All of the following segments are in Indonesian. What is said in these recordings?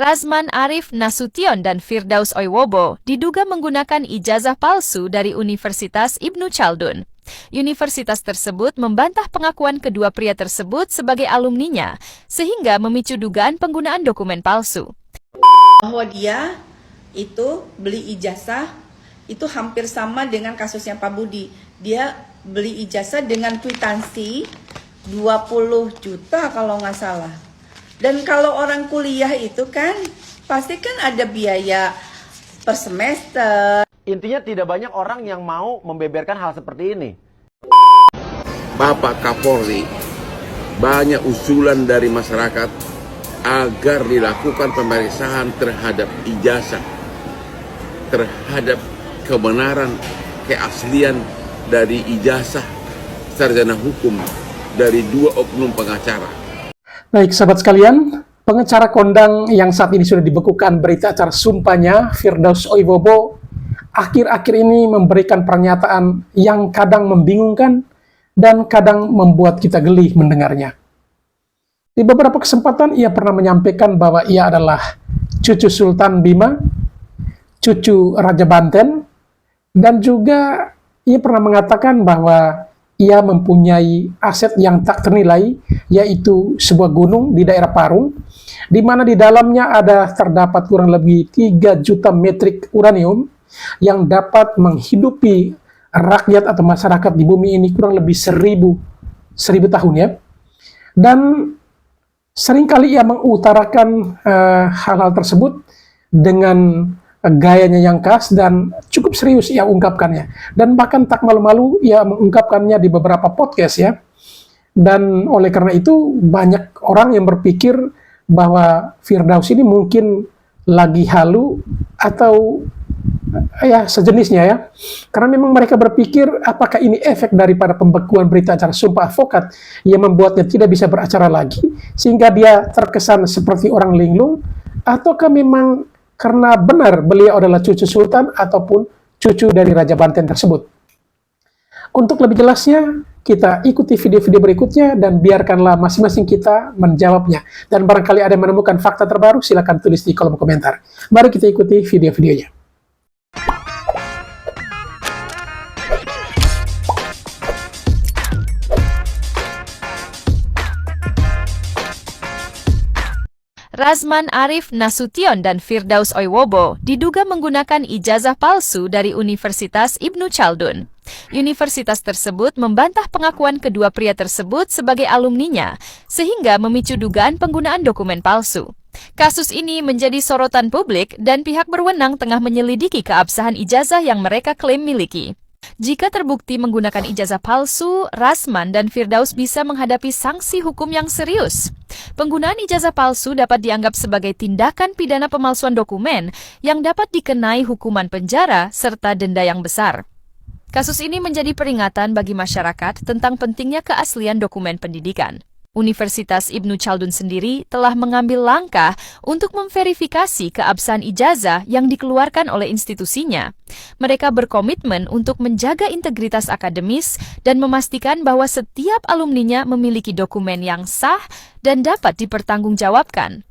Razman Arif Nasution dan Firdaus Oiwobo diduga menggunakan ijazah palsu dari Universitas Ibnu Chaldun. Universitas tersebut membantah pengakuan kedua pria tersebut sebagai alumninya, sehingga memicu dugaan penggunaan dokumen palsu. Bahwa dia itu beli ijazah itu hampir sama dengan kasusnya Pak Budi. Dia beli ijazah dengan kwitansi 20 juta kalau nggak salah. Dan kalau orang kuliah itu kan pasti kan ada biaya per semester. Intinya tidak banyak orang yang mau membeberkan hal seperti ini. Bapak Kapolri, banyak usulan dari masyarakat agar dilakukan pemeriksaan terhadap ijazah, terhadap kebenaran, keaslian dari ijazah sarjana hukum dari dua oknum pengacara. Baik, sahabat sekalian, pengacara kondang yang saat ini sudah dibekukan berita acara sumpahnya, Firdaus Oiwobo, akhir-akhir ini memberikan pernyataan yang kadang membingungkan dan kadang membuat kita geli mendengarnya. Di beberapa kesempatan ia pernah menyampaikan bahwa ia adalah cucu Sultan Bima, cucu Raja Banten, dan juga ia pernah mengatakan bahwa ia mempunyai aset yang tak ternilai, yaitu sebuah gunung di daerah Parung, di mana di dalamnya terdapat kurang lebih 3 juta metrik uranium yang dapat menghidupi rakyat atau masyarakat di bumi ini kurang lebih 1000 tahun ya. Dan seringkali ia mengutarakan hal-hal tersebut dengan gayanya yang khas dan cukup serius ia ungkapkannya. Dan bahkan tak malu-malu ia mengungkapkannya di beberapa podcast ya. Dan oleh karena itu banyak orang yang berpikir bahwa Firdaus ini mungkin lagi halu atau ya sejenisnya ya. Karena memang mereka berpikir apakah ini efek daripada pembekuan berita acara sumpah advokat yang membuatnya tidak bisa beracara lagi sehingga dia terkesan seperti orang linglung, ataukah memang karena benar beliau adalah cucu sultan ataupun cucu dari Raja Banten tersebut. Untuk lebih jelasnya, kita ikuti video-video berikutnya dan biarkanlah masing-masing kita menjawabnya. Dan barangkali ada yang menemukan fakta terbaru, silakan tulis di kolom komentar. Mari kita ikuti video-videonya. Razman Arif Nasution dan Firdaus Oiwobo diduga menggunakan ijazah palsu dari Universitas Ibnu Chaldun. Universitas tersebut membantah pengakuan kedua pria tersebut sebagai alumninya, sehingga memicu dugaan penggunaan dokumen palsu. Kasus ini menjadi sorotan publik dan pihak berwenang tengah menyelidiki keabsahan ijazah yang mereka klaim miliki. Jika terbukti menggunakan ijazah palsu, Razman dan Firdaus bisa menghadapi sanksi hukum yang serius. Penggunaan ijazah palsu dapat dianggap sebagai tindakan pidana pemalsuan dokumen yang dapat dikenai hukuman penjara serta denda yang besar. Kasus ini menjadi peringatan bagi masyarakat tentang pentingnya keaslian dokumen pendidikan. Universitas Ibnu Chaldun sendiri telah mengambil langkah untuk memverifikasi keabsahan ijazah yang dikeluarkan oleh institusinya. Mereka berkomitmen untuk menjaga integritas akademis dan memastikan bahwa setiap alumninya memiliki dokumen yang sah dan dapat dipertanggungjawabkan.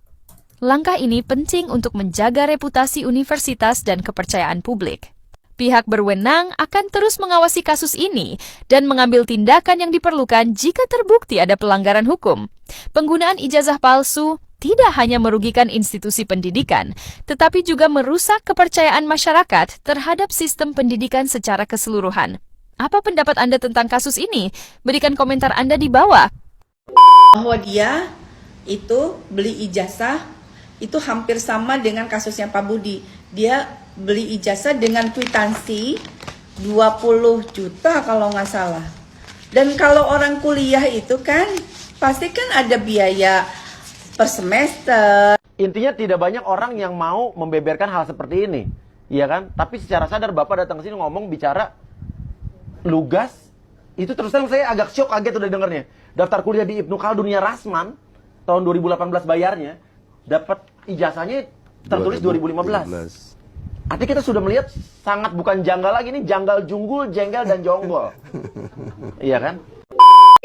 Langkah ini penting untuk menjaga reputasi universitas dan kepercayaan publik. Pihak berwenang akan terus mengawasi kasus ini dan mengambil tindakan yang diperlukan jika terbukti ada pelanggaran hukum. Penggunaan ijazah palsu tidak hanya merugikan institusi pendidikan, tetapi juga merusak kepercayaan masyarakat terhadap sistem pendidikan secara keseluruhan. Apa pendapat Anda tentang kasus ini? Berikan komentar Anda di bawah. Bahwa dia itu beli ijazah itu hampir sama dengan kasusnya Pak Budi. Dia beli ijazah dengan kwitansi 20 juta kalau nggak salah. Dan kalau orang kuliah itu kan pasti kan ada biaya per semester. Intinya tidak banyak orang yang mau membeberkan hal seperti ini, iya kan? Tapi secara sadar Bapak datang ke sini ngomong bicara lugas. Itu terus terang saya agak shock, kaget udah dengernya. Daftar kuliah di Ibnu Chaldunnya Razman tahun 2018 bayarnya, dapat ijazahnya tertulis 2015. Artinya kita sudah melihat sangat bukan janggal lagi, ini janggal, junggul, jengkel, dan jonggol. Iya kan?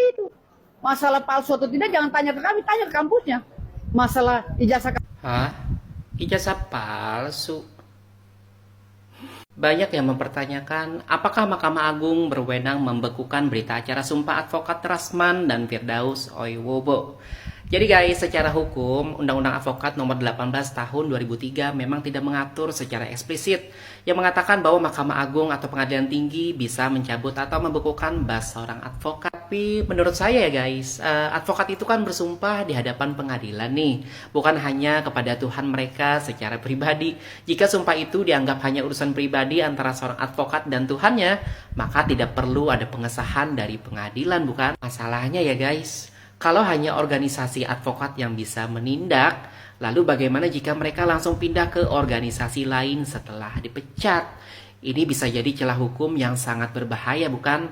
Itu masalah palsu atau tidak jangan tanya ke kami, tanya ke kampusnya. Masalah ijazah. Hah? Ijazah palsu. Banyak yang mempertanyakan apakah Mahkamah Agung berwenang membekukan berita acara sumpah advokat Rasman dan Firdaus Oiwobo. Jadi guys, secara hukum, Undang-Undang Advokat Nomor 18 Tahun 2003 memang tidak mengatur secara eksplisit yang mengatakan bahwa Mahkamah Agung atau Pengadilan Tinggi bisa mencabut atau membekukan bas seorang advokat. Tapi menurut saya ya guys, advokat itu kan bersumpah di hadapan pengadilan nih, bukan hanya kepada Tuhan mereka secara pribadi. Jika sumpah itu dianggap hanya urusan pribadi antara seorang advokat dan Tuhannya, maka tidak perlu ada pengesahan dari pengadilan, bukan? Masalahnya ya guys, kalau hanya organisasi advokat yang bisa menindak, lalu bagaimana jika mereka langsung pindah ke organisasi lain setelah dipecat? Ini bisa jadi celah hukum yang sangat berbahaya, bukan?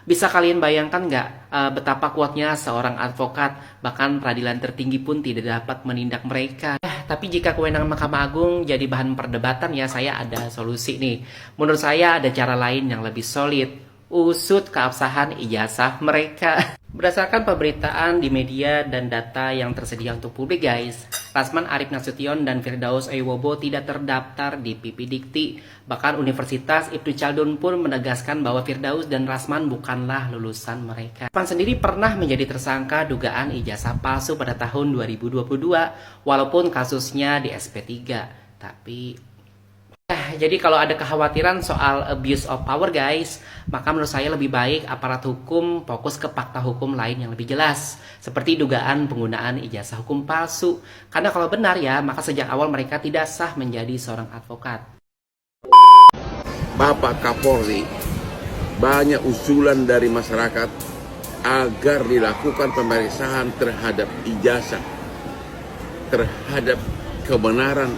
Bisa kalian bayangkan nggak betapa kuatnya seorang advokat, bahkan peradilan tertinggi pun tidak dapat menindak mereka. Tapi jika kewenangan Mahkamah Agung jadi bahan perdebatan ya, saya ada solusi nih. Menurut saya ada cara lain yang lebih solid. Usut keabsahan ijazah mereka. Berdasarkan pemberitaan di media dan data yang tersedia untuk publik guys, Rasman Arif Nasution dan Firdaus Oiwobo tidak terdaftar di PP Dikti. Bahkan Universitas Ibnu Chaldun pun menegaskan bahwa Firdaus dan Rasman bukanlah lulusan mereka. Rasman sendiri pernah menjadi tersangka dugaan ijazah palsu pada tahun 2022 walaupun kasusnya di SP3. Tapi jadi kalau ada kekhawatiran soal abuse of power guys, maka menurut saya lebih baik aparat hukum fokus ke fakta hukum lain yang lebih jelas, seperti dugaan penggunaan ijazah hukum palsu. Karena kalau benar ya, maka sejak awal mereka tidak sah menjadi seorang advokat. Bapak Kapolri, banyak usulan dari masyarakat agar dilakukan pemeriksaan terhadap ijazah, terhadap kebenaran,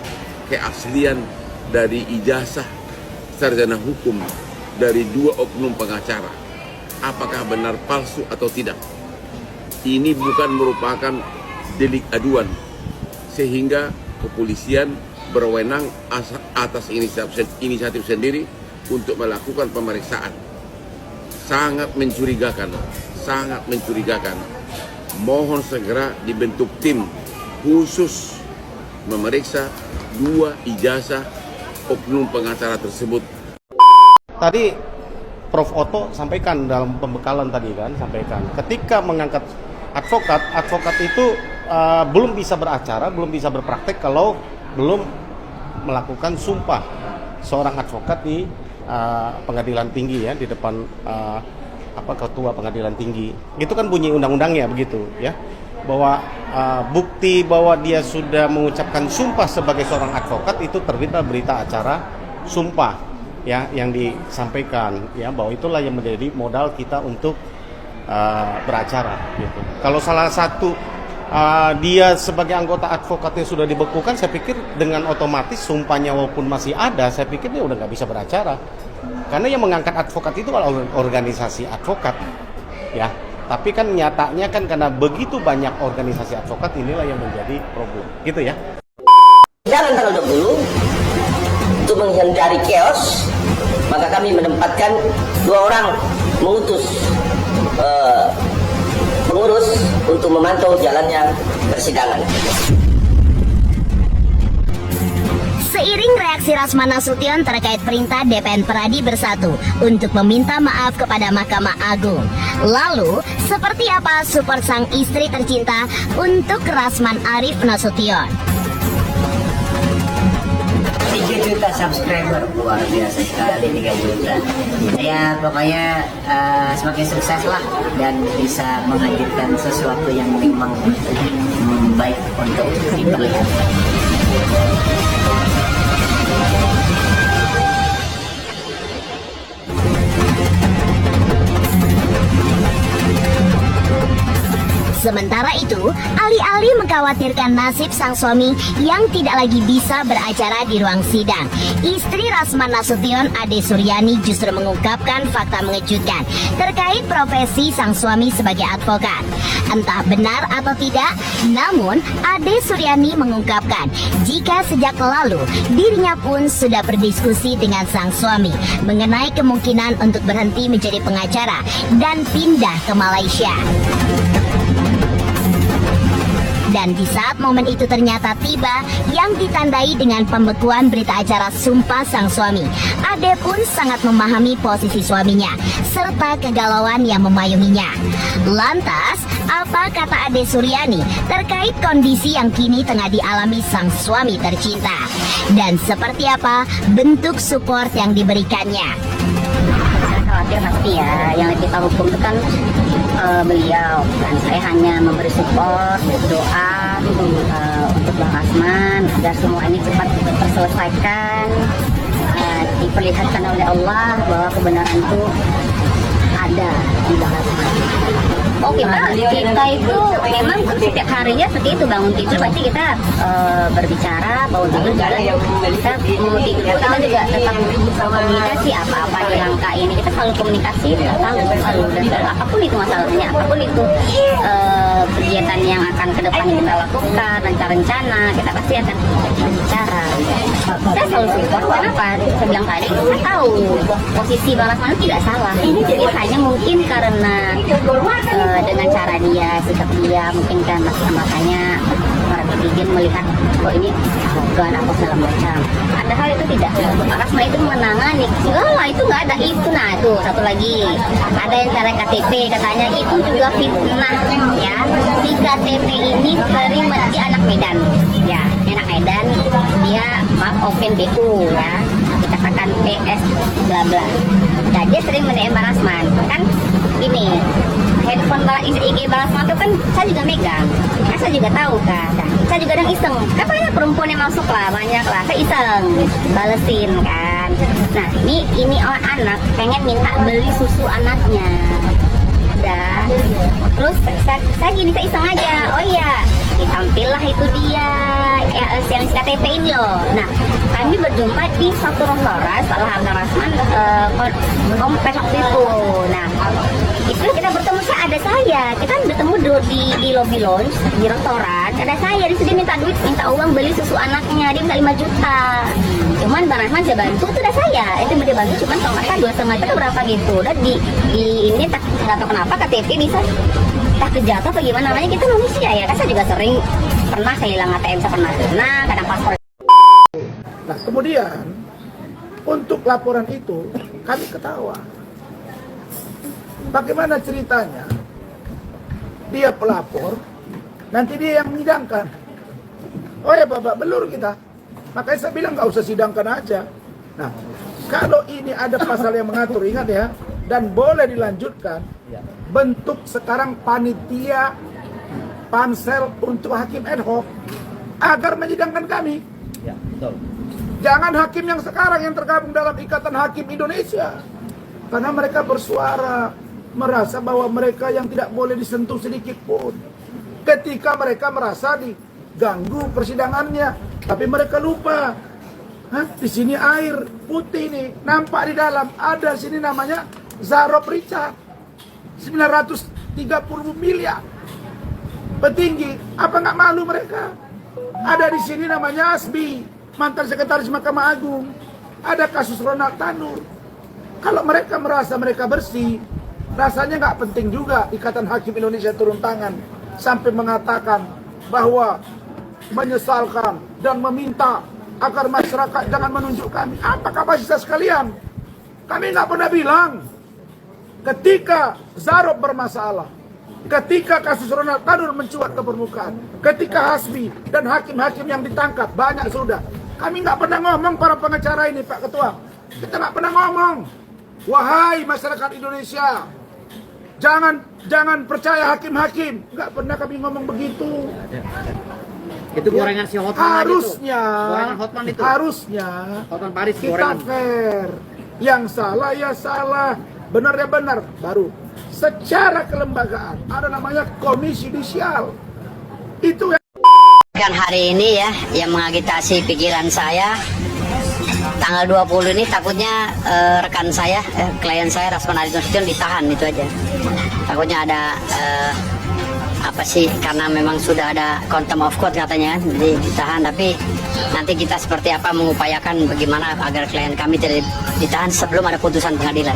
keaslian dari ijazah sarjana hukum dari 2 oknum pengacara. Apakah benar palsu atau tidak? Ini bukan merupakan delik aduan, sehingga kepolisian berwenang atas inisiatif sendiri untuk melakukan pemeriksaan. Sangat mencurigakan, sangat mencurigakan. Mohon segera dibentuk tim khusus memeriksa 2 ijazah oknum pengacara tersebut. Tadi Prof. Otto sampaikan dalam pembekalan tadi kan, sampaikan ketika mengangkat advokat itu belum bisa beracara, belum bisa berpraktek kalau belum melakukan sumpah seorang advokat di pengadilan tinggi ya, di depan ketua pengadilan tinggi. Itu kan bunyi undang-undangnya begitu ya, bahwa bukti bahwa dia sudah mengucapkan sumpah sebagai seorang advokat itu terbit berita acara sumpah ya yang disampaikan ya, bahwa itulah yang menjadi modal kita untuk beracara gitu. Kalau salah satu dia sebagai anggota advokatnya sudah dibekukan, saya pikir dengan otomatis sumpahnya walaupun masih ada, saya pikir dia udah nggak bisa beracara, karena yang mengangkat advokat itu adalah organisasi advokat ya. Tapi kan nyatanya kan karena begitu banyak organisasi advokat, inilah yang menjadi problem gitu ya. Jalan tanggal 20 untuk menghindari chaos, maka kami menempatkan 2 orang mengutus pengurus untuk memantau jalannya persidangan. Seiring reaksi Rasman Nasution terkait perintah DPN Peradi Bersatu untuk meminta maaf kepada Mahkamah Agung. Lalu, seperti apa support sang istri tercinta untuk Rasman Arif Nasution? 3 juta subscriber, luar biasa sekali 3 juta. Ya pokoknya semakin sukses lah dan bisa menghadirkan sesuatu yang memang baik untuk diperlihatkan. Sementara itu, alih-alih mengkhawatirkan nasib sang suami yang tidak lagi bisa beracara di ruang sidang, istri Rasman Nasution, Ade Suryani, justru mengungkapkan fakta mengejutkan terkait profesi sang suami sebagai advokat. Entah benar atau tidak, namun Ade Suryani mengungkapkan jika sejak lalu dirinya pun sudah berdiskusi dengan sang suami mengenai kemungkinan untuk berhenti menjadi pengacara dan pindah ke Malaysia. Dan di saat momen itu ternyata tiba, yang ditandai dengan pembekuan berita acara sumpah sang suami, Ade pun sangat memahami posisi suaminya, serta kegalauan yang memayunginya. Lantas, apa kata Ade Suryani terkait kondisi yang kini tengah dialami sang suami tercinta? Dan seperti apa bentuk support yang diberikannya? Saya khawatir pasti ya, yang kita hukum itu kan beliau, dan saya hanya memberi support, doa untuk Bang Rasman agar semua ini cepat terselesaikan, diperlihatkan oleh Allah bahwa kebenaran itu ada di Bang Rasman. Oh kita itu memang setiap harinya seperti itu, bangun tidur pasti kita berbicara, bangun tidur juga kita mau tidur kita juga tetap komunikasi apa-apa di rangka ini, kita selalu komunikasi, selalu apapun itu masalahnya, apapun itu kegiatan yang akan ke depan kita lakukan, rencana kita pasti akan berbicara. Saya selalu support, kenapa? Saya bilang tadi, saya tahu posisi Bang Rasman tidak salah, jadi hanya mungkin karena dengan cara dia, sikap dia, mungkin kan makanya para netizen melihat bahwa ini bukan apa segala macam. Padahal itu tidak. Rasman itu menangani segala itu nggak ada itu. Nah itu satu lagi ada yang cara KTP katanya itu juga fitnah ya. Si KTP ini sering di anak Medan ya, anak Medan dia open BU ya, kita katakan PS bla bla. Nah, dia sering mendengar Bang Rasman kan ini handphone IG Bang Rasman itu kan saya juga megang, kan saya juga tahu kan, saya juga kadang iseng, kan banyak perempuan yang masuk lah, banyak lah, saya iseng balesin kan. Nah ini orang anak pengen minta beli susu anaknya, udah, terus saya gini, saya iseng aja, oh iya ditampillah itu dia yang KTP ini loh. Nah kami berjumpa di satu restoran setelah Bang Rasman kompes waktu itu. Nah itu kita bertemu, ada saya, kita bertemu di lobby lounge di restoran, ada saya di sini minta duit, minta uang beli susu anaknya, dia minta 5 juta. Cuman Bang Rasman saya bantu, itu udah saya, itu dia bantu, cuman kalau nggak salah 2,5 juta berapa gitu. Dan di ini nggak tahu kenapa KTP bisa tak kejatuh apa gimana, namanya kita manusia ya, kan saya juga sering pernah saya hilang ATM, saya pernah kadang paspor. Nah kemudian untuk laporan itu kami ketawa. Bagaimana ceritanya? Dia pelapor, nanti dia yang menyidangkan. Oh ya babak belur kita. Makanya saya bilang nggak usah sidangkan aja. Nah kalau ini ada pasal yang mengatur, ingat ya, dan boleh dilanjutkan, bentuk sekarang panitia pansel untuk hakim ad hoc agar menyidangkan kami. Ya, betul. Jangan hakim yang sekarang yang tergabung dalam Ikatan Hakim Indonesia, karena mereka bersuara merasa bahwa mereka yang tidak boleh disentuh sedikit pun. Ketika mereka merasa diganggu persidangannya, tapi mereka lupa. Di sini air putih nih nampak di dalam, ada sini namanya Zarob Richard 930 miliar petinggi, apa nggak malu mereka? Ada di sini namanya Asbi, mantan sekretaris Mahkamah Agung, ada kasus Ronald Tanur. Kalau mereka merasa mereka bersih, rasanya nggak penting juga Ikatan Hakim Indonesia turun tangan sampai mengatakan bahwa menyesalkan dan meminta agar masyarakat jangan menunjuk kami. Apa kapasitas kalian? Kami nggak pernah bilang ketika Zarob bermasalah, ketika kasus Ronald Tanur mencuat ke permukaan, ketika Hasbi dan hakim-hakim yang ditangkap banyak sudah. Kami nggak pernah ngomong para pengacara ini, Pak Ketua. Kita nggak pernah ngomong, wahai masyarakat Indonesia, jangan percaya hakim-hakim. Nggak pernah kami ngomong begitu. Itu gorengan si Hotman harusnya, itu. Harusnya Hotman Paris kita gorengan. fair. Yang salah ya salah, benar ya benar. Baru secara kelembagaan ada namanya komisi judisial. Itu yang Kan hari ini ya yang mengagitasi pikiran saya tanggal 20 ini takutnya rekan saya, klien saya Rasman Aris Nasution ditahan, itu aja. Takutnya ada apa sih, karena memang sudah ada contempt of court katanya kan, jadi ditahan. Tapi nanti kita seperti apa mengupayakan bagaimana agar klien kami tidak ditahan sebelum ada putusan pengadilan.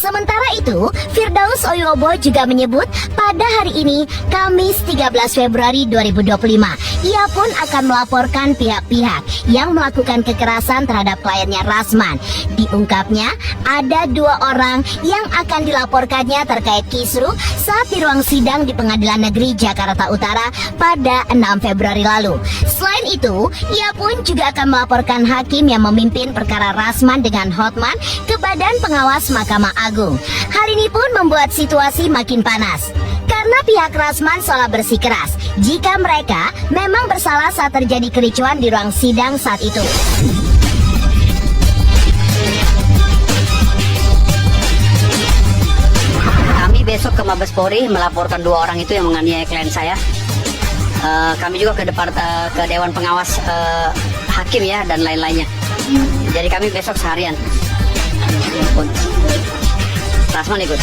Sementara itu, Firdaus Oyobo juga menyebut pada hari ini, Kamis 13 Februari 2025, ia pun akan melaporkan pihak-pihak yang melakukan kekerasan terhadap kliennya Rasman. Diungkapnya, ada 2 orang yang akan dilaporkannya terkait kisruh saat di ruang sidang di Pengadilan Negeri Jakarta Utara pada 6 Februari lalu. Selain itu, ia pun juga akan melaporkan hakim yang memimpin perkara Rasman dengan Hotman ke Badan Pengawas Mahkamah Agung. Hal ini pun membuat situasi makin panas karena pihak Rasman seolah bersikeras jika mereka memang bersalah saat terjadi kericuan di ruang sidang saat itu. Kami besok ke Mabes Polri melaporkan 2 orang itu yang menganiaya klien saya. Kami juga ke Dewan Pengawas Hakim ya dan lain-lainnya. Jadi kami besok seharian. Rasman ikut.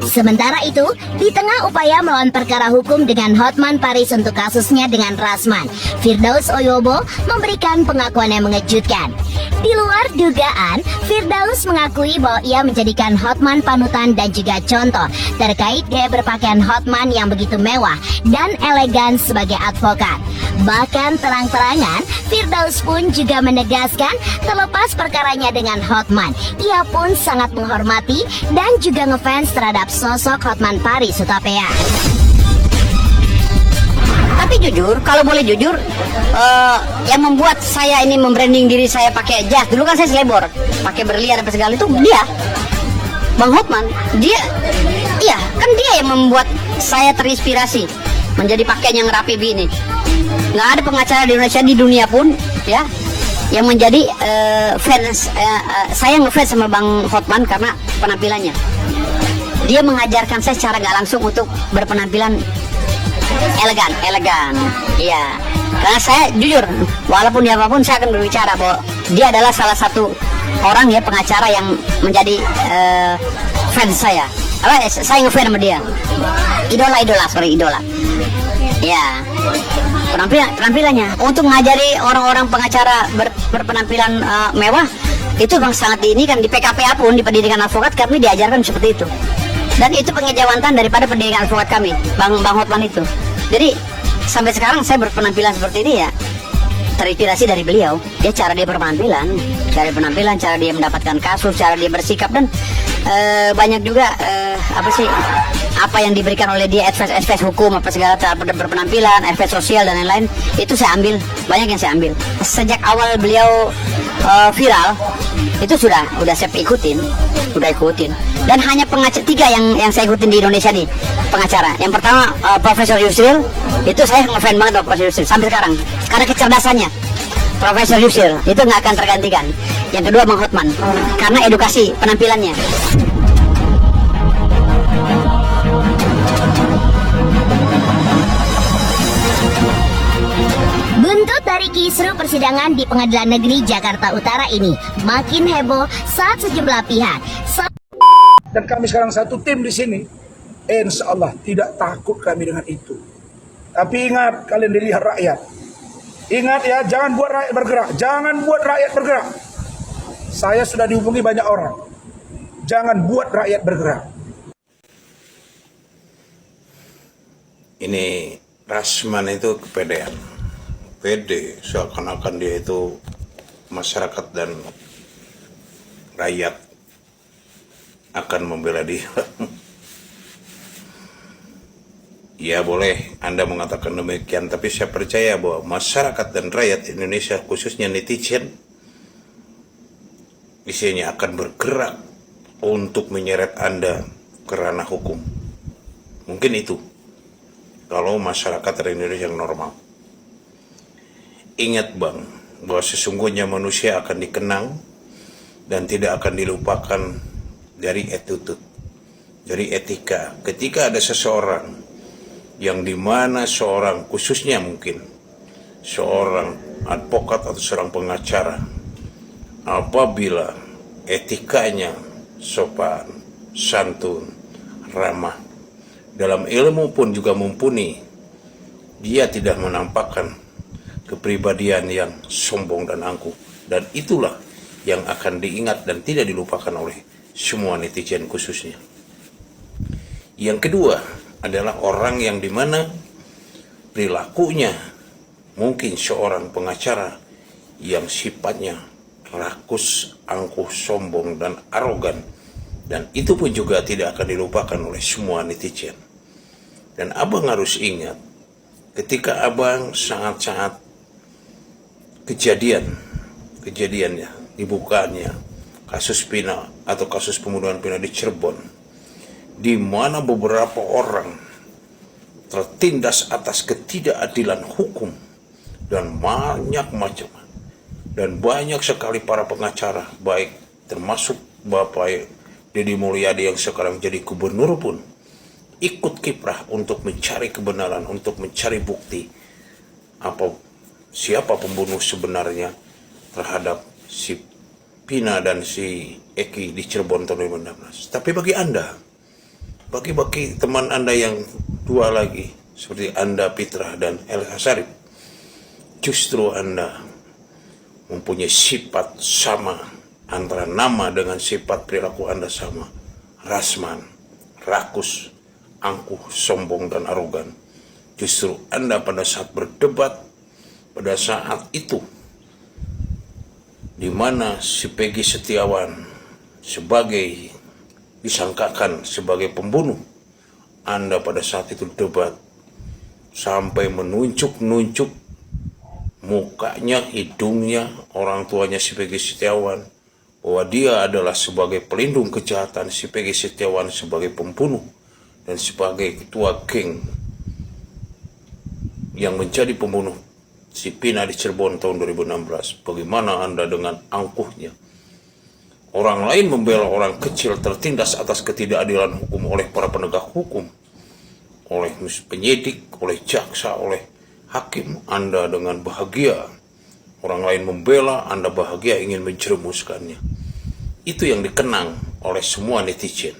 Sementara itu, di tengah upaya melawan perkara hukum dengan Hotman Paris untuk kasusnya dengan Rasman, Firdaus Oyobo memberikan pengakuan yang mengejutkan. Di luar dugaan, Firdaus mengakui bahwa ia menjadikan Hotman panutan dan juga contoh terkait gaya berpakaian Hotman yang begitu mewah dan elegan sebagai advokat. Bahkan terang-terangan, Firdaus pun juga menegaskan terlepas perkaranya dengan Hotman, ia pun sangat menghormati dan juga ngefans terhadap sosok Hotman Paris Hutapea. Tapi jujur, kalau boleh jujur, yang membuat saya ini membranding diri saya pakai jas. Dulu kan saya selebor, pakai berlian apa segala itu dia, Bang Hotman. Dia yang membuat saya terinspirasi menjadi pakaian yang rapi begini. Nggak ada pengacara di Indonesia, di dunia pun ya yang menjadi fans. Saya ngefans sama Bang Hotman karena penampilannya. Dia mengajarkan saya secara nggak langsung untuk berpenampilan elegan, iya. Karena saya jujur, walaupun apapun saya akan berbicara bahwa dia adalah salah satu orang ya pengacara yang menjadi fans saya. Saya ngefans sama dia, idola. Ya, penampilannya untuk mengajari orang-orang pengacara berpenampilan mewah itu bang sangat ini kan di PKPA pun di pendidikan advokat kami diajarkan seperti itu. Dan itu pengejawantan daripada pendidikan advokat kami, Bang Hotman itu. Jadi sampai sekarang saya berpenampilan seperti ini ya terinspirasi dari beliau. Dia cara dia berpenampilan, cara dia mendapatkan kasus, cara dia bersikap dan banyak juga apa yang diberikan oleh dia advice hukum apa segala cara berpenampilan, advice sosial dan lain-lain itu saya ambil, banyak yang saya ambil. Sejak awal beliau viral itu sudah saya ikutin. Dan hanya pengacara 3 yang saya ikutin di Indonesia nih pengacara. Yang pertama Profesor Yusril, itu saya ngefans banget sama Profesor Yusril sampai sekarang karena kecerdasannya. Profesor Yusril itu nggak akan tergantikan. Yang kedua Bang Hotman karena edukasi penampilannya. Buntut dari kisruh persidangan di Pengadilan Negeri Jakarta Utara ini makin heboh saat sejumlah pihak. Dan kami sekarang satu tim di sini. Insya Allah tidak takut kami dengan itu. Tapi ingat, kalian dilihat rakyat. Ingat ya, jangan buat rakyat bergerak. Jangan buat rakyat bergerak. Saya sudah dihubungi banyak orang. Jangan buat rakyat bergerak. Ini Rasman itu kepedean. Pede, seakan-akan dia itu masyarakat dan rakyat akan membela dia. Ya boleh Anda mengatakan demikian, tapi saya percaya bahwa masyarakat dan rakyat Indonesia, khususnya netizen, isinya akan bergerak untuk menyeret Anda ke ranah hukum. Mungkin itu kalau masyarakat Indonesia yang normal. Ingat bang, bahwa sesungguhnya manusia akan dikenang dan tidak akan dilupakan dari attitude, dari etika. Ketika ada seseorang yang dimana seorang, khususnya mungkin seorang advokat atau seorang pengacara, apabila etikanya sopan, santun, ramah, dalam ilmu pun juga mumpuni, dia tidak menampakkan kepribadian yang sombong dan angkuh. Dan itulah yang akan diingat dan tidak dilupakan oleh semua netizen khususnya. Yang kedua adalah orang yang dimana perilakunya mungkin seorang pengacara yang sifatnya rakus, angkuh, sombong, dan arogan. Dan itu pun juga tidak akan dilupakan oleh semua netizen. Dan abang harus ingat, ketika abang sangat-sangat kejadiannya, dibukanya kasus Pina atau kasus pembunuhan Pina di Cirebon, di mana beberapa orang tertindas atas ketidakadilan hukum dan banyak macam, dan banyak sekali para pengacara, baik termasuk Bapak Deddy Mulyadi yang sekarang jadi gubernur pun ikut kiprah untuk mencari kebenaran, untuk mencari bukti siapa pembunuh sebenarnya terhadap si Pina dan si Eki di Cirebon tahun 2016. Tapi bagi Anda, bagi teman Anda yang dua lagi, seperti Anda Pitra dan Elsa Sharif, justru Anda mempunyai sifat sama, antara nama dengan sifat perilaku Anda sama. Rasman, rakus, angkuh, sombong, dan arogan. Justru Anda pada saat berdebat, pada saat itu, di mana si Peggy Setiawan disangkakan sebagai pembunuh, Anda pada saat itu debat sampai menunjuk-nunjuk mukanya, hidungnya, orang tuanya si Peggy Setiawan, bahwa dia adalah sebagai pelindung kejahatan, si Peggy Setiawan sebagai pembunuh dan sebagai ketua geng yang menjadi pembunuh si Pina di Cirebon tahun 2016. Bagaimana Anda dengan angkuhnya? Orang lain membela orang kecil tertindas atas ketidakadilan hukum oleh para penegak hukum, oleh penyidik, oleh jaksa, oleh hakim. Anda dengan bahagia, orang lain membela, Anda bahagia ingin menjerumuskannya. Itu yang dikenang oleh semua netizen.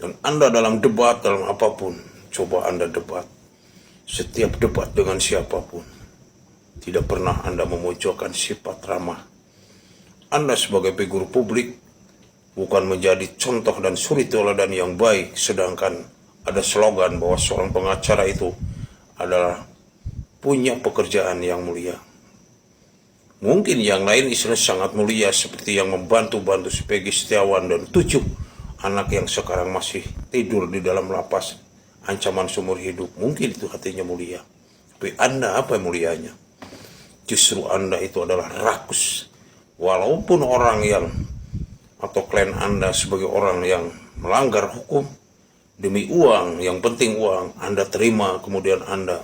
Dan Anda dalam debat, dalam apapun, coba Anda debat. Setiap debat dengan siapapun, tidak pernah Anda memojokkan sifat ramah. Anda sebagai figur publik bukan menjadi contoh dan suri teladan yang baik, sedangkan ada slogan bahwa seorang pengacara itu adalah punya pekerjaan yang mulia. Mungkin yang lain istilahnya sangat mulia, seperti yang membantu-bantu si Peggy Setiawan dan 7 anak yang sekarang masih tidur di dalam lapas ancaman seumur hidup. Mungkin itu hatinya mulia. Tapi Anda apa yang mulianya? Justru Anda itu adalah rakus. Walaupun orang yang atau klien Anda sebagai orang yang melanggar hukum demi uang, yang penting uang, Anda terima, kemudian Anda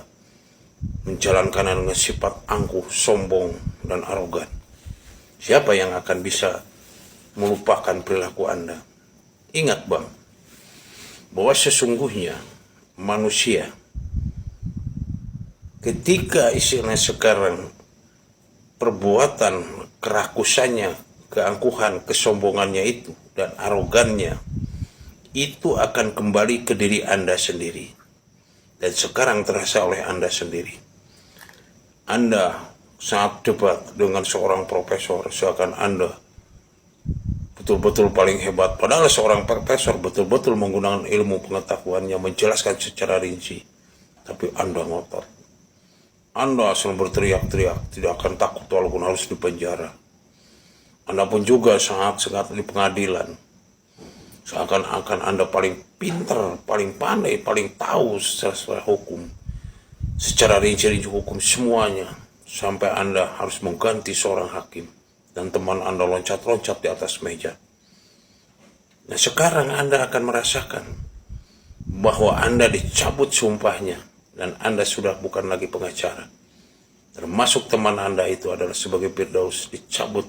menjalankan dengan sifat angkuh, sombong, dan arogan. Siapa yang akan bisa melupakan perilaku Anda? Ingat bang, bahwa sesungguhnya manusia ketika istilahnya sekarang perbuatan kerakusannya, keangkuhan, kesombongannya itu, dan arogannya, itu akan kembali ke diri Anda sendiri. Dan sekarang terasa oleh Anda sendiri. Anda saat debat dengan seorang profesor, seakan Anda betul-betul paling hebat. Padahal seorang profesor betul-betul menggunakan ilmu pengetahuannya, menjelaskan secara rinci. Tapi Anda ngotot. Anda selalu berteriak-teriak, tidak akan takut walaupun harus dipenjara. Anda pun juga sangat-sangat di pengadilan. Seakan-akan Anda paling pintar, paling pandai, paling tahu secara hukum. Secara rinci-rinci hukum semuanya. Sampai Anda harus mengganti seorang hakim. Dan teman Anda loncat-loncat di atas meja. Nah sekarang Anda akan merasakan bahwa Anda dicabut sumpahnya. Dan Anda sudah bukan lagi pengacara. Termasuk teman Anda itu adalah sebagai Firdaus, dicabut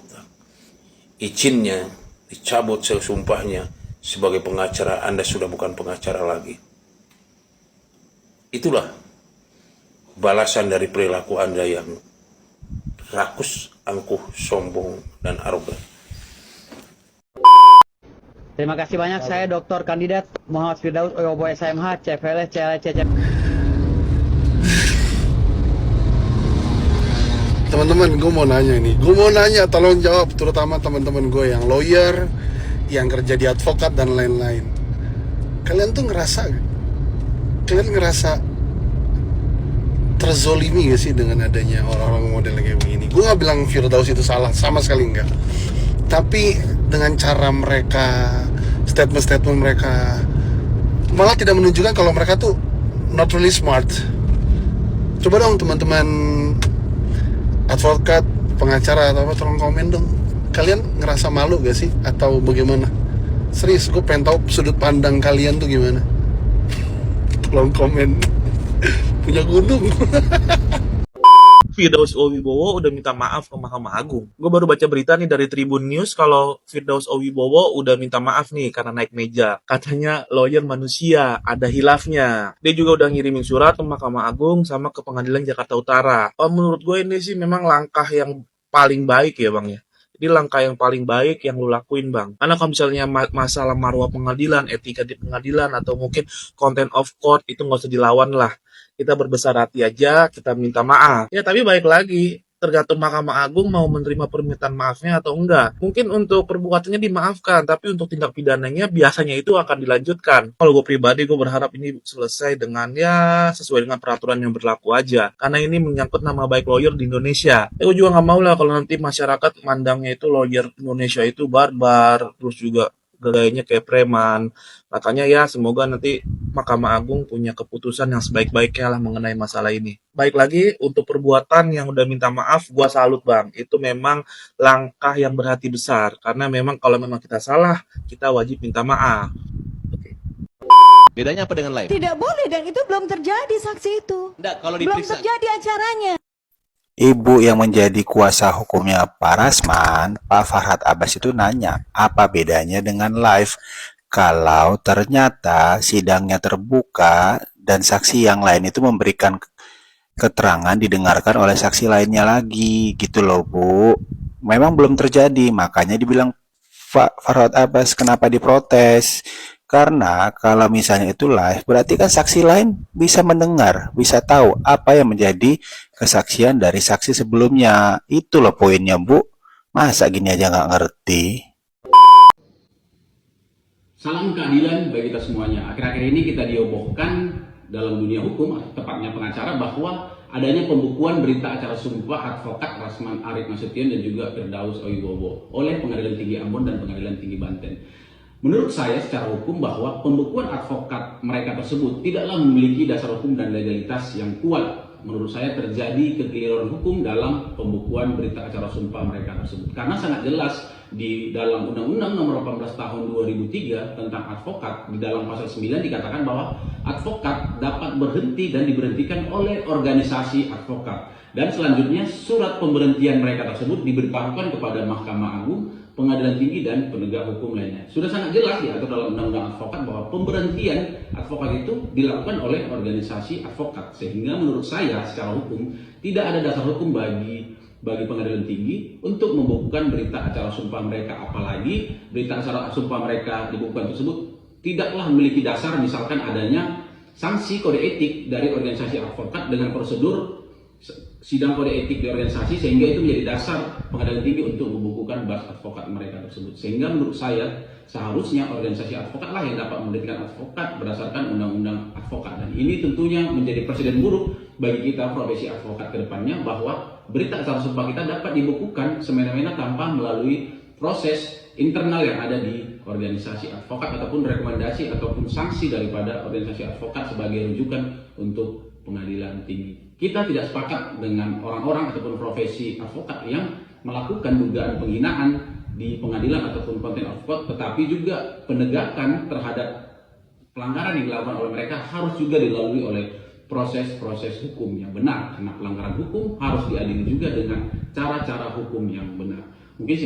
izinnya, dicabut sumpahnya. Sebagai pengacara, Anda sudah bukan pengacara lagi. Itulah balasan dari perilaku Anda yang rakus, angkuh, sombong, dan arogan. Terima kasih banyak. Saya Dr. Kandidat Muhammad Firdaus Oyobo SMH, CFLS, CLCC. Teman-teman, gue mau nanya nih. Gue mau nanya, tolong jawab, terutama teman-teman gue yang lawyer, yang kerja di advokat dan lain-lain. Kalian tuh ngerasa terzolimi gak sih dengan adanya orang-orang model kayak begini? Gue gak bilang Firdaus itu salah, sama sekali enggak. Tapi dengan cara mereka, statement-statement mereka, malah tidak menunjukkan kalau mereka tuh not really smart. Coba dong teman-teman advokat, pengacara atau apa, tolong komen dong. Kalian ngerasa malu gak sih? Atau bagaimana? Serius, gue pengen tahu sudut pandang kalian tuh gimana. Tolong komen. Punya gunung. Firdaus Owibowo udah minta maaf ke Mahkamah Agung. Gue baru baca berita nih dari Tribun News kalau Firdaus Owibowo udah minta maaf nih karena naik meja. Katanya lawyer manusia, ada hilafnya. Dia juga udah ngirimin surat ke Mahkamah Agung sama ke Pengadilan Jakarta Utara. Menurut gue ini sih memang langkah yang paling baik ya Bang ya. Jadi langkah yang paling baik yang lu lakuin Bang. Karena kalau misalnya masalah marwah pengadilan, etika di pengadilan, atau mungkin content of court, itu nggak usah dilawan lah. Kita berbesar hati aja, kita minta maaf. Ya tapi baik lagi, tergantung Mahkamah Agung mau menerima permintaan maafnya atau enggak. Mungkin untuk perbuatannya dimaafkan, tapi untuk tindak pidananya biasanya itu akan dilanjutkan. Kalau gue pribadi, gue berharap ini selesai dengan sesuai dengan peraturan yang berlaku aja. Karena ini menyangkut nama baik lawyer di Indonesia. Gue juga nggak mau lah kalau nanti masyarakat mandangnya itu lawyer Indonesia itu barbar, terus juga gayanya kayak preman. Makanya ya semoga nanti Mahkamah Agung punya keputusan yang sebaik-baiknya lah mengenai masalah ini. Baik lagi untuk perbuatan yang udah minta maaf, gua salut Bang. Itu memang langkah yang berhati besar. Karena memang kalau memang kita salah, kita wajib minta maaf. Bedanya apa dengan live? Tidak boleh, dan itu belum terjadi saksi itu. Enggak, kalau Belum diperiksa. terjadi acaranya. Ibu yang menjadi kuasa hukumnya Pak Rasman, Pak Farhad Abbas itu nanya, apa bedanya dengan live? Kalau ternyata sidangnya terbuka dan saksi yang lain itu memberikan keterangan didengarkan oleh saksi lainnya lagi, gitu loh Bu. Memang belum terjadi, makanya dibilang Pak Farhad Abbas kenapa diprotes. Karena kalau misalnya itu live, berarti kan saksi lain bisa mendengar, bisa tahu apa yang menjadi kesaksian dari saksi sebelumnya. Itu loh poinnya Bu. Masa gini aja nggak ngerti? Salam keadilan bagi kita semuanya. Akhir-akhir ini kita diobohkan dalam dunia hukum, tepatnya pengacara, bahwa adanya pembukuan berita acara sumpah advokat Rasman Arif Nasution dan juga Firdaus Owibowo oleh Pengadilan Tinggi Ambon dan Pengadilan Tinggi Banten. Menurut saya secara hukum bahwa pembukuan advokat mereka tersebut tidaklah memiliki dasar hukum dan legalitas yang kuat. Menurut saya terjadi kekeliruan hukum dalam pembukuan berita acara sumpah mereka tersebut. Karena sangat jelas di dalam Undang-Undang Nomor 18 Tahun 2003 tentang advokat, di dalam pasal 9 dikatakan bahwa advokat dapat berhenti dan diberhentikan oleh organisasi advokat. Dan selanjutnya surat pemberhentian mereka tersebut diberitahukan kepada Mahkamah Agung, Pengadilan Tinggi, dan penegak hukum lainnya. Sudah sangat jelas diatur dalam Undang-Undang Advokat bahwa pemberhentian advokat itu dilakukan oleh organisasi advokat. Sehingga menurut saya secara hukum tidak ada dasar hukum bagi Pengadilan Tinggi untuk membukukan berita acara sumpah mereka. Apalagi berita acara sumpah mereka dibukukan tersebut tidaklah memiliki dasar misalkan adanya sanksi kode etik dari organisasi advokat dengan prosedur sidang kode etik di organisasi, sehingga itu menjadi dasar Pengadilan Tinggi untuk membukukan bas advokat mereka tersebut. Sehingga menurut saya seharusnya organisasi advokat lah yang dapat memberhentikan advokat berdasarkan undang-undang advokat. Dan ini tentunya menjadi presiden buruk bagi kita profesi advokat ke depannya, bahwa berita acara sumpah kita dapat dibukukan semena-mena tanpa melalui proses internal yang ada di organisasi advokat ataupun rekomendasi ataupun sanksi daripada organisasi advokat sebagai rujukan untuk Pengadilan Tinggi. Kita tidak sepakat dengan orang-orang ataupun profesi advokat yang melakukan dugaan penghinaan di pengadilan ataupun content of court, tetapi juga penegakan terhadap pelanggaran yang dilakukan oleh mereka harus juga dilalui oleh proses-proses hukum yang benar. Karena pelanggaran hukum harus diadili juga dengan cara-cara hukum yang benar. Mungkin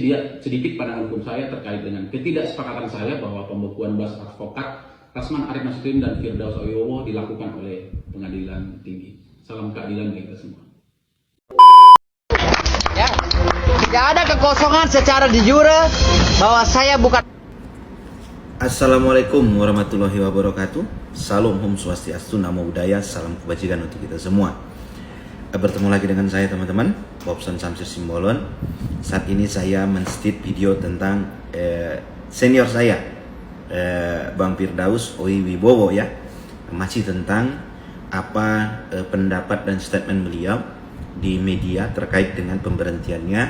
sedikit pandangan hukum saya terkait dengan ketidaksepakatan saya bahwa pembukuan bas advokat Rasman Arif Nasution dan Firdaus Owibowo dilakukan oleh Pengadilan Tinggi. Salam keadilan bagi kita semua. Ya, tidak ada kekosongan secara de jure bahwa saya bukan. Assalamualaikum warahmatullahi wabarakatuh. Salam Om Swastiastu, Namo Buddhaya, salam kebajikan untuk kita semua. Bertemu lagi dengan saya teman-teman. Bobson Samsir Simbolon. Saat ini saya men-state video tentang senior saya, Bang Firdaus Oi Wibowo ya. Masih tentang apa pendapat dan statement beliau di media terkait dengan pemberhentiannya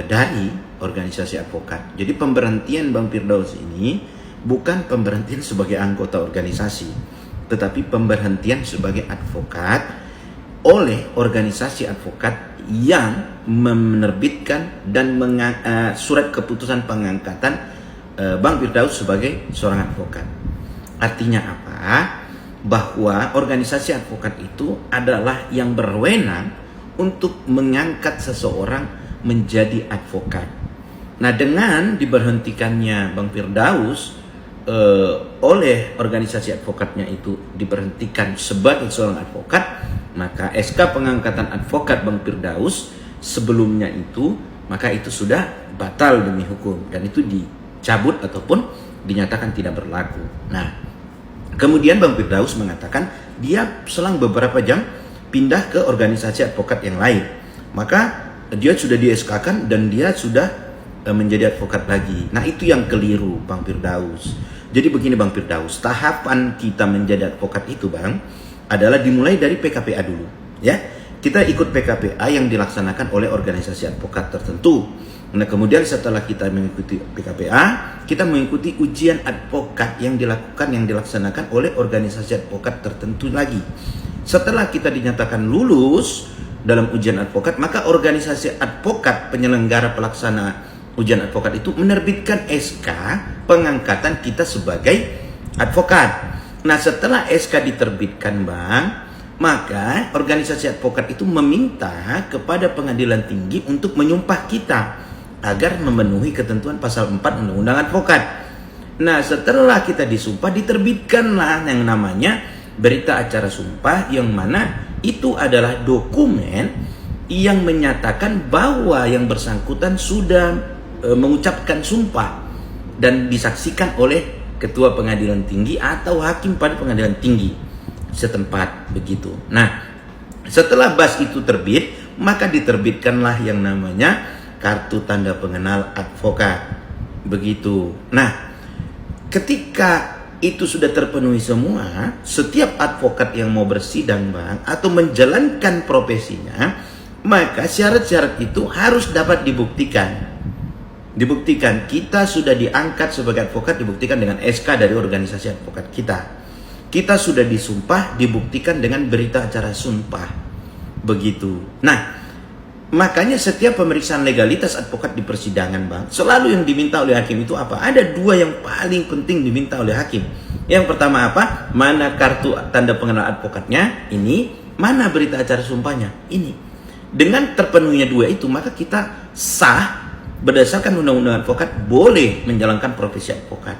dari organisasi advokat. Jadi pemberhentian Bang Firdaus ini bukan pemberhentian sebagai anggota organisasi, tetapi pemberhentian sebagai advokat oleh organisasi advokat yang menerbitkan dan surat keputusan pengangkatan Bang Firdaus sebagai seorang advokat. Artinya apa? Bahwa organisasi advokat itu adalah yang berwenang untuk mengangkat seseorang menjadi advokat. Nah, dengan diberhentikannya Bang Firdaus oleh organisasi advokatnya itu diberhentikan sebagai seorang advokat, maka SK pengangkatan advokat Bang Firdaus sebelumnya itu, maka itu sudah batal demi hukum dan itu dicabut ataupun dinyatakan tidak berlaku. Nah, kemudian Bang Firdaus mengatakan dia selang beberapa jam pindah ke organisasi advokat yang lain. Maka dia sudah di-SK-kan dan dia sudah menjadi advokat lagi. Nah, itu yang keliru Bang Firdaus. Jadi begini Bang Firdaus, tahapan kita menjadi advokat itu Bang adalah dimulai dari PKPA dulu ya. Kita ikut PKPA yang dilaksanakan oleh organisasi advokat tertentu. Nah, kemudian setelah kita mengikuti PKPA, kita mengikuti ujian advokat yang dilaksanakan oleh organisasi advokat tertentu lagi. Setelah kita dinyatakan lulus dalam ujian advokat, maka organisasi advokat penyelenggara pelaksana ujian advokat itu menerbitkan SK pengangkatan kita sebagai advokat. Nah, setelah SK diterbitkan Bang, maka organisasi advokat itu meminta kepada pengadilan tinggi untuk menyumpah kita agar memenuhi ketentuan pasal 4 Undang-Undang Advokat. Nah, setelah kita disumpah, diterbitkanlah yang namanya berita acara sumpah, yang mana itu adalah dokumen yang menyatakan bahwa yang bersangkutan sudah mengucapkan sumpah dan disaksikan oleh ketua pengadilan tinggi atau hakim pada pengadilan tinggi setempat begitu. Nah, setelah BAS itu terbit, maka diterbitkanlah yang namanya kartu tanda pengenal advokat begitu. Nah, ketika itu sudah terpenuhi semua, setiap advokat yang mau bersidang Bang atau menjalankan profesinya, maka syarat-syarat itu harus dapat dibuktikan. Dibuktikan kita sudah diangkat sebagai advokat, dibuktikan dengan SK dari organisasi advokat kita. Kita sudah disumpah, dibuktikan dengan berita acara sumpah. Begitu. Nah, makanya setiap pemeriksaan legalitas advokat di persidangan Bang, selalu yang diminta oleh hakim itu apa? Ada dua yang paling penting diminta oleh hakim. Yang pertama apa? Mana kartu tanda pengenal advokatnya? Ini. Mana berita acara sumpahnya? Ini. Dengan terpenuhinya dua itu, maka kita sah berdasarkan Undang-Undang Advokat boleh menjalankan profesi advokat.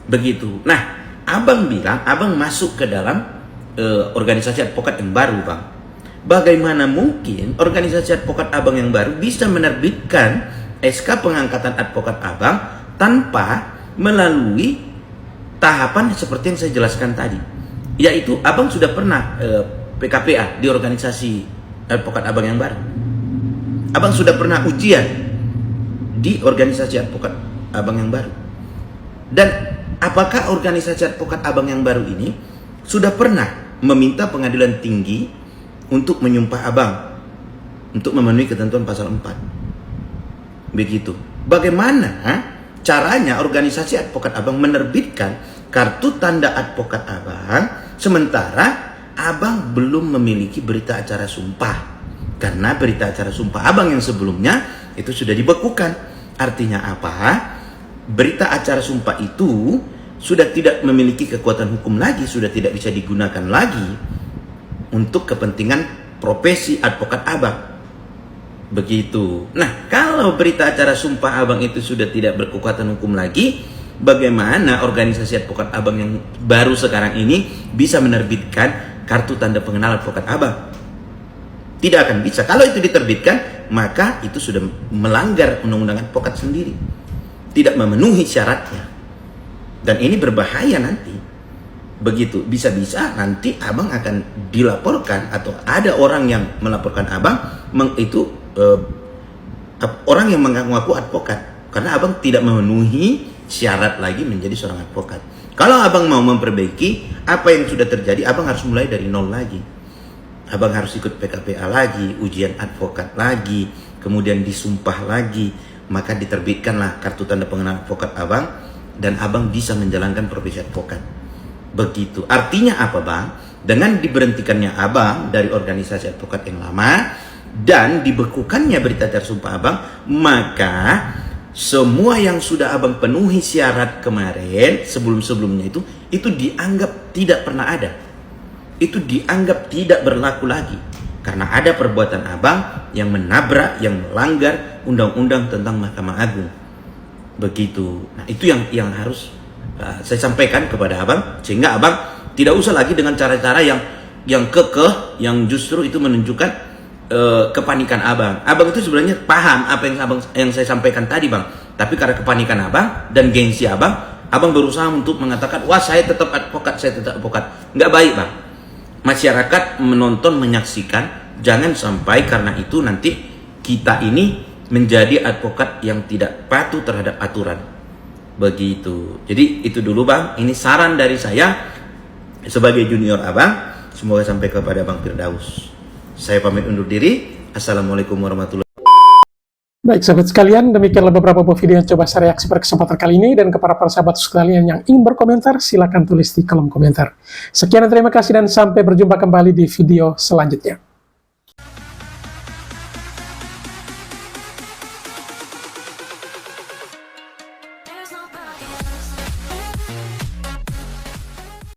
Begitu. Nah, Abang bilang Abang masuk ke dalam organisasi advokat yang baru Bang. Bagaimana mungkin organisasi advokat Abang yang baru bisa menerbitkan SK pengangkatan advokat Abang tanpa melalui tahapan seperti yang saya jelaskan tadi? Yaitu Abang sudah pernah PKPA di organisasi advokat Abang yang baru. Abang sudah pernah ujian di organisasi advokat Abang yang baru. Dan apakah organisasi advokat Abang yang baru ini sudah pernah meminta pengadilan tinggi untuk menyumpah Abang untuk memenuhi ketentuan pasal 4? Begitu. Bagaimana caranya organisasi advokat Abang menerbitkan kartu tanda advokat Abang sementara Abang belum memiliki berita acara sumpah? Karena berita acara sumpah Abang yang sebelumnya itu sudah dibekukan. Artinya apa? Berita acara sumpah itu sudah tidak memiliki kekuatan hukum lagi, sudah tidak bisa digunakan lagi untuk kepentingan profesi advokat Abang. Begitu. Nah, kalau berita acara sumpah Abang itu sudah tidak berkekuatan hukum lagi, bagaimana organisasi advokat Abang yang baru sekarang ini bisa menerbitkan kartu tanda pengenal advokat Abang? Tidak akan bisa. Kalau itu diterbitkan, maka itu sudah melanggar Undang-Undang Advokat sendiri. Tidak memenuhi syaratnya. Dan ini berbahaya nanti. Begitu, bisa-bisa nanti abang akan dilaporkan atau ada orang yang melaporkan abang orang yang mengaku advokat, karena abang tidak memenuhi syarat lagi menjadi seorang advokat. Kalau abang mau memperbaiki apa yang sudah terjadi, abang harus mulai dari nol lagi. Abang harus ikut PKPA lagi, ujian advokat lagi, kemudian disumpah lagi, maka diterbitkanlah kartu tanda pengenal advokat abang, dan abang bisa menjalankan profesi advokat. Begitu. Artinya apa, Bang? Dengan diberhentikannya abang dari organisasi advokat yang lama dan dibekukannya berita acara sumpah abang, maka semua yang sudah abang penuhi syarat kemarin sebelum-sebelumnya itu dianggap tidak pernah ada. Itu dianggap tidak berlaku lagi karena ada perbuatan abang yang menabrak, yang melanggar undang-undang tentang Mahkamah Agung. Begitu. Nah, itu yang harus saya sampaikan kepada abang, sehingga abang tidak usah lagi dengan cara-cara yang kekeh, yang justru itu menunjukkan kepanikan abang. Abang itu sebenarnya paham apa yang saya sampaikan tadi, Bang. Tapi karena kepanikan abang dan gengsi abang berusaha untuk mengatakan, wah saya tetap advokat, saya tetap advokat. Nggak baik, Bang. Masyarakat menonton, menyaksikan, jangan sampai karena itu nanti kita ini menjadi advokat yang tidak patuh terhadap aturan. Begitu. Jadi itu dulu, Bang. Ini saran dari saya sebagai junior abang. Semoga sampai kepada Bang Firdaus. Saya pamit undur diri. Assalamualaikum warahmatullahi wabarakatuh. Baik sahabat sekalian, demikianlah beberapa video yang coba saya reaksi pada kesempatan kali ini, dan kepada para sahabat sekalian yang ingin berkomentar, silakan tulis di kolom komentar. Sekian dan terima kasih, dan sampai berjumpa kembali di video selanjutnya.